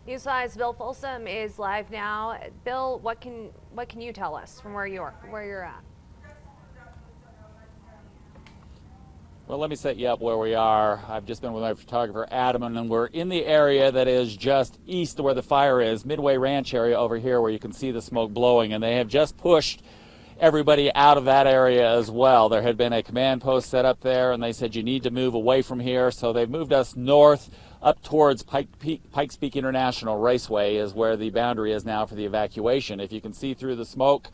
News 5's Bill Folsom is live now. Bill, what can you tell us from where you're at? Well, let me set you up where we are. I've just been with my photographer, Adam, and we're in the area that is just east of where the fire is, Midway Ranch area over here where you can see the smoke blowing, and they have just pushed everybody out of that area as well. There had been a command post set up there, and they said you need to move away from here, so they've moved us north up towards Pikes Peak International Raceway is where the boundary is now for the evacuation. If you can see through the smoke,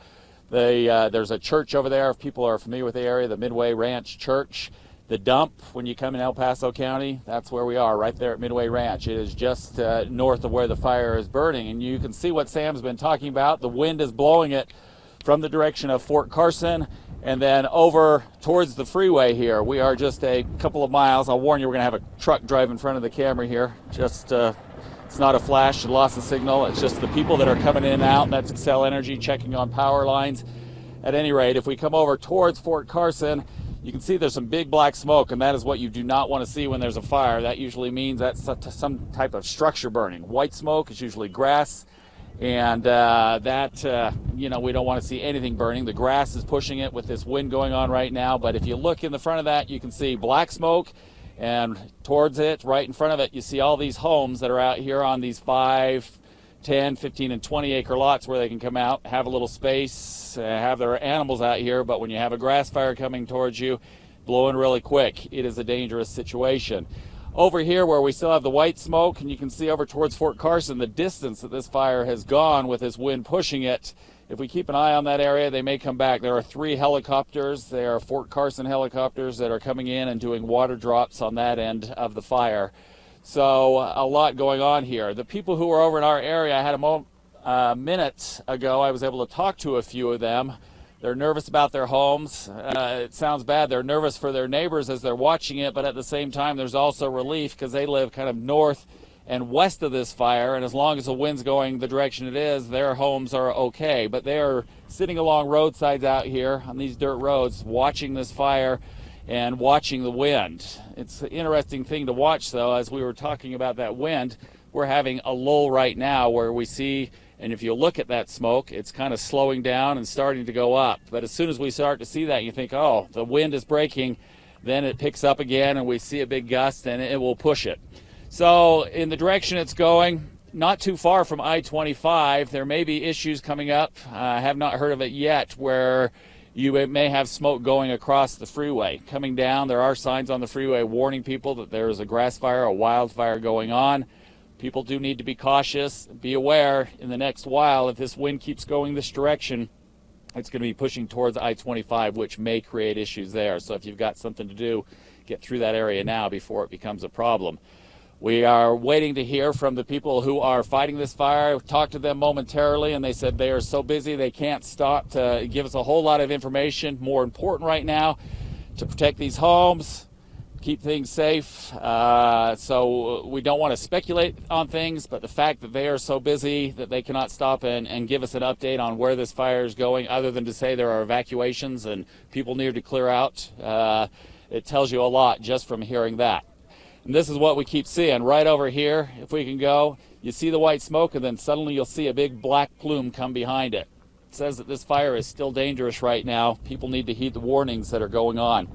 there's a church over there. If people are familiar with the area, the Midway Ranch Church. The dump, when you come in El Paso County, that's where we are, right there at Midway Ranch. It is just north of where the fire is burning. And you can see what Sam's been talking about. The wind is blowing it from the direction of Fort Carson and then over towards the freeway here. We are just a couple of miles. I'll warn you, we're going to have a truck drive in front of the camera here. Just, it's not a flash, it lost the signal. It's just the people that are coming in and out, and that's Xcel Energy checking on power lines. At any rate, if we come over towards Fort Carson, you can see there's some big black smoke, and that is what you do not want to see when there's a fire. That usually means that's some type of structure burning. White smoke is usually grass, and we don't want to see anything burning. The grass is pushing it with this wind going on right now, but if you look in the front of that, you can see black smoke, and towards it, right in front of it, you see all these homes that are out here on these 5, 10, 15, and 20 acre lots where they can come out, have a little space, have their animals out here, but when you have a grass fire coming towards you, blowing really quick, it is a dangerous situation. Over here where we still have the white smoke, and you can see over towards Fort Carson the distance that this fire has gone with this wind pushing it. If we keep an eye on that area, they may come back. There are 3 helicopters. They are Fort Carson helicopters that are coming in and doing water drops on that end of the fire. So a lot going on here. The people who are over in our area, I had a minute ago, I was able to talk to a few of them. They're nervous about their homes. It sounds bad. They're nervous for their neighbors as they're watching it, but at the same time, there's also relief because they live kind of north and west of this fire, and as long as the wind's going the direction it is, their homes are okay. But they are sitting along roadsides out here on these dirt roads watching this fire and watching the wind. It's an interesting thing to watch, though. As we were talking about that wind, we're having a lull right now where we see, and if you look at that smoke, it's kind of slowing down and starting to go up. But as soon as we start to see that, you think, oh, the wind is breaking, then it picks up again and we see a big gust and it will push it. So in the direction it's going, not too far from I-25, there may be issues coming up. I have not heard of it yet where you may have smoke going across the freeway. Coming down, there are signs on the freeway warning people that there is a grass fire, a wildfire going on. People do need to be cautious, be aware in the next while. If this wind keeps going this direction, it's going to be pushing towards I-25, which may create issues there. So if you've got something to do, get through that area now before it becomes a problem. We are waiting to hear from the people who are fighting this fire. I talked to them momentarily, and they said they are so busy they can't stop to give us a whole lot of information. More important right now, to protect these homes, keep things safe. So we don't want to speculate on things, but the fact that they are so busy that they cannot stop and give us an update on where this fire is going, other than to say there are evacuations and people need to clear out, it tells you a lot just from hearing that. And this is what we keep seeing right over here. If we can go, you see the white smoke, and then suddenly you'll see a big black plume come behind it. It says that this fire is still dangerous right now. People need to heed the warnings that are going on.